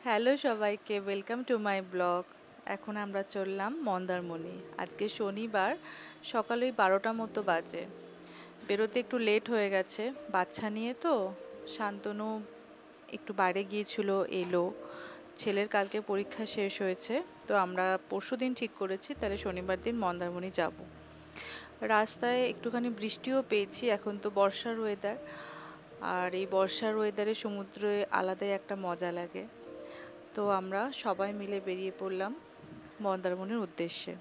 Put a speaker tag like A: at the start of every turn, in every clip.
A: Hello সবাইকে, welcome to my blog. এখন আমরা চললাম মন্দারমণি। আজকে শনিবার, সকাল ওই 12টা মতো বাজে। বেরোতে একটু লেট হয়ে গেছে, বাচ্চা নিয়ে তো। শান্তনু একটু বাইরে গিয়েছিল, এলো। ছেলের কালকে পরীক্ষা শেষ হয়েছে, তো আমরা পরশুদিন ঠিক করেছি তাহলে শনিবার দিন মন্দারমণি যাব। রাস্তায় একটুখানি বৃষ্টিও পেয়েছি, এখন তো বর্ষার ওয়েদার। আর এই বর্ষার ওয়েদারে সমুদ্রে আলাদাই একটা মজা লাগে। তো আমরা সবাই মিলে বেরিয়ে পড়লাম মন্দারমণির উদ্দেশ্যে।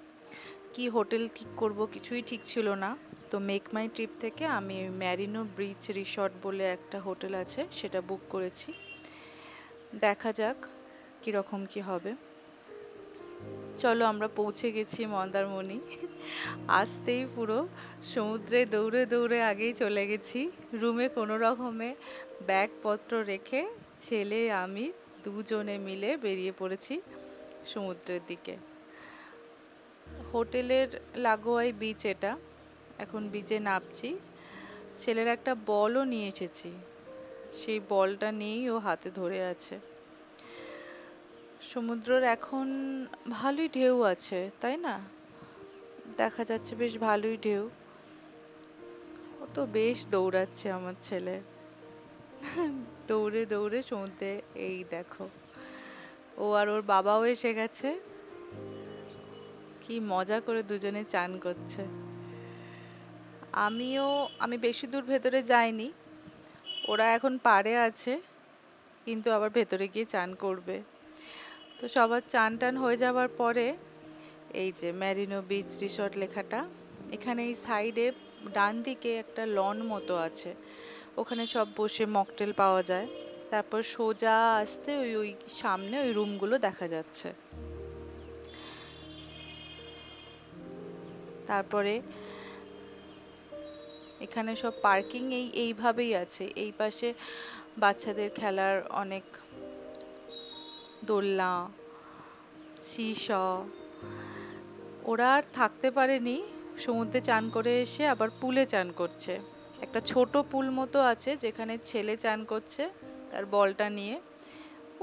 A: কি হোটেল ঠিক করব কিছুই ঠিক ছিল না। তো মেক মাই ট্রিপ থেকে আমি ম্যারিনো ব্রিচ রিসর্ট বলে একটা হোটেল আছে সেটা বুক করেছি। দেখা যাক কীরকম কি হবে। চলো, আমরা পৌঁছে গেছি মন্দারমণি। আসতেই পুরো সমুদ্রে দৌড়ে দৌড়ে আগেই চলে গেছি রুমে। কোনো রকমে ব্যাগপত্র রেখে ছেলে আমি দুজনে মিলে বেরিয়ে পড়েছি সমুদ্রের দিকে। হোটেলের লাগোয়াই বিচ এটা। এখন বিচে নামছি। ছেলের একটা বলও নিয়ে এসেছি, সেই বলটা নিয়েই ও হাতে ধরে আছে। সমুদ্রের এখন ভালোই ঢেউ আছে, তাই না? দেখা যাচ্ছে বেশ ভালোই ঢেউ। ও তো বেশ দৌড়াচ্ছে আমার ছেলে, দৌড়ে দৌড়ে সমুদ্রে। এই দেখো, ও আর ওর বাবাও এসে গেছে। কি মজা করে দুজনে চান করছে। আমি বেশি দূর ভেতরে যাইনি, ওরা এখন পাড়ে আছে, কিন্তু আবার ভেতরে গিয়ে চান করবে। তো সবার চান টান হয়ে যাওয়ার পরে এই যে ম্যারিনো বিচ রিসর্ট লেখাটা, এখানে এই সাইডে ডান দিকে একটা লন মতো আছে, ওখানে সব বসে মকটেল পাওয়া যায়। তারপর সোজা আসতে ওই ওই সামনে ওই রুমগুলো দেখা যাচ্ছে। তারপরে এখানে সব পার্কিং এইভাবেই আছে। এই পাশে বাচ্চাদের খেলার অনেক দোলনা, সিস। ওরা আর থাকতে পারেনি, সমুদ্রে চান করে এসে আবার পুলে চান করছে। একটা ছোট পুল মতো আছে যেখানে ছেলে চান করছে তার বলটা নিয়ে।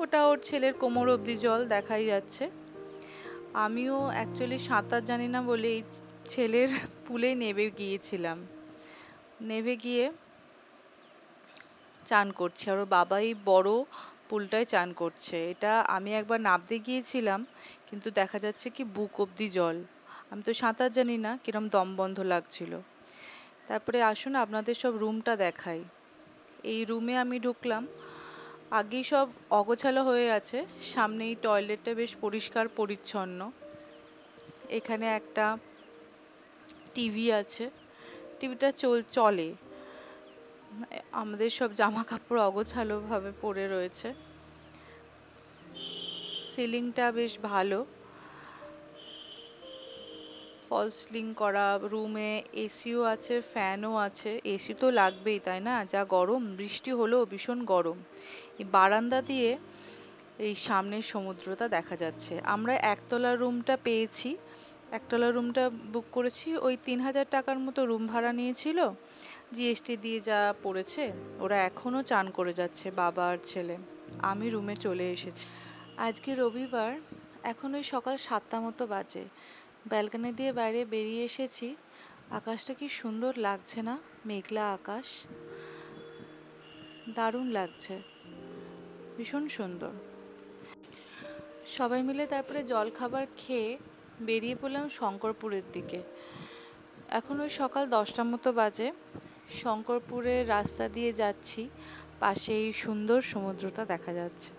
A: ওটা ওর ছেলের কোমর অবধি জল দেখাই যাচ্ছে। আমিও অ্যাকচুয়ালি সাঁতার জানি না বলে এই ছেলের পুলে নেমে গিয়েছিলাম। নেমে গিয়ে চান করছে, আর ওর বাবাই বড় পুলটায় চান করছে। এটা আমি একবার নামতে গিয়েছিলাম, কিন্তু দেখা যাচ্ছে কি বুক অবধি জল। আমি তো সাঁতার জানি না, কিরম দম বন্ধ লাগছিল। তারপরে আসুন আপনাদের সব রুমটা দেখাই। এই রুমে আমি ঢুকলাম, আগেই সব অগোছালো হয়ে আছে। সামনেই টয়লেটটা বেশ পরিষ্কার পরিচ্ছন্ন। এখানে একটা টিভি আছে, টিভিটা চলে। আমাদের সব জামা কাপড় অগোছালোভাবে পড়ে রয়েছে। সিলিংটা বেশ ভালো, ফল সিলিং করা। রুমে এসিও আছে, ফ্যানও আছে। এসি তো লাগবেই, তাই না? যা গরম, বৃষ্টি হলেও ভীষণ গরম। এই বারান্দা দিয়ে এই সামনের সমুদ্রটা দেখা যাচ্ছে। আমরা একতলা রুমটা পেয়েছি, একতলা রুমটা বুক করেছি। ওই 3,000 টাকার মতো রুম ভাড়া নিয়েছিল, জিএসটি দিয়ে যা পড়েছে। ওরা এখনও চান করে যাচ্ছে, বাবা আর ছেলে। আমি রুমে চলে এসেছি। আজকে রবিবার, এখন ওই সকাল 7টা মতো বাজে। ব্যালকনি দিয়ে বাইরে বেরিয়ে এসেছি। আকাশটা কি সুন্দর লাগছে না? মেঘলা আকাশ, দারুণ লাগছে, ভীষণ সুন্দর। সবাই মিলে তারপরে জলখাবার খেয়ে বেরিয়ে পড়লাম শঙ্করপুরের দিকে। এখন ওই সকাল 10টা মতো বাজে। শঙ্করপুরের রাস্তা দিয়ে যাচ্ছি, পাশে এই সুন্দর সমুদ্রটা দেখা যাচ্ছে।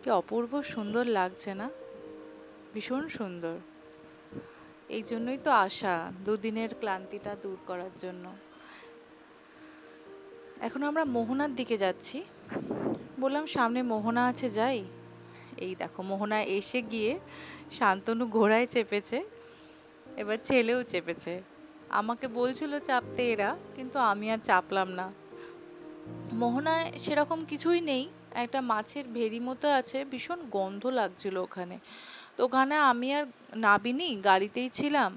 A: কি অপূর্ব সুন্দর লাগছে না? ভীষণ সুন্দর। এই জন্যই তো আসা, দুদিনের ক্লান্তিটা দূর করার জন্য। এখন আমরা মোহনার দিকে যাচ্ছি। বললাম সামনে মোহনা আছে, যাই। এই দেখো, মোহনা এসে গিয়ে শান্তনু ঘোড়ায় চেপেছে, এবার ছেলেও চেপেছে। আমাকে বলছিল চাপতে এরা, কিন্তু আমি আর চাপলাম না। মোহনায় সেরকম কিছুই নেই, একটা মাছের ভেরি মতো আছে, ভীষণ গন্ধ লাগছিল ওখানে। তো ওখানে আমি আর নাবিনি, গাড়িতেই ছিলাম।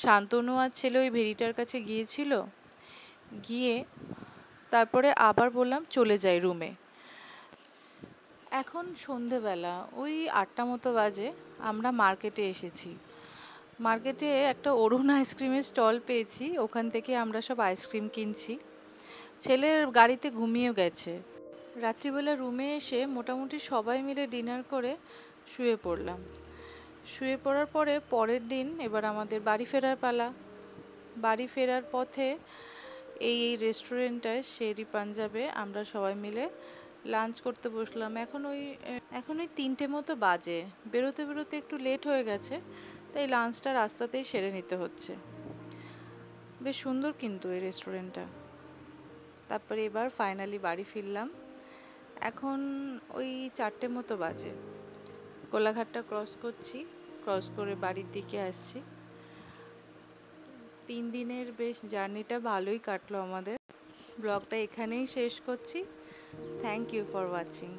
A: শান্তনু আর ছেলে ওই ভেরিটার কাছে গিয়েছিল, গিয়ে তারপরে আবার বললাম চলে যাই রুমে। এখন সন্ধেবেলা ওই ৮টা মতো বাজে। আমরা মার্কেটে এসেছি। মার্কেটে একটা অরুণ আইসক্রিমের স্টল পেয়েছি, ওখান থেকে আমরা সব আইসক্রিম কিনছি। ছেলের গাড়িতে ঘুমিয়েও গেছে। রাত্রিবেলা রুমে এসে মোটামুটি সবাই মিলে ডিনার করে শুয়ে পড়লাম। শুয়ে পড়ার পরে পরের দিন এবার আমাদের বাড়ি ফেরার পালা। বাড়ি ফেরার পথে এই রেস্টুরেন্টটায় শেরি পাঞ্জাবে আমরা সবাই মিলে লাঞ্চ করতে বসলাম। এখন ওই ৩টে মতো বাজে। বেরোতে বেরোতে একটু লেট হয়ে গেছে, তাই লাঞ্চটা রাস্তাতেই সেরে নিতে হচ্ছে। বেশ সুন্দর কিন্তু এই রেস্টুরেন্টটা। তারপরে এবার ফাইনালি বাড়ি ফিরলাম। এখন ওই 4টে মতো বাজে। কোলাঘাটটা ক্রস করছি, ক্রস করে বাড়ির দিকে আসছি। 3 দিনের বেশ জার্নিটা ভালোই কাটলো আমাদের। ব্লগটা এখানেই শেষ করছি। Thank you for watching.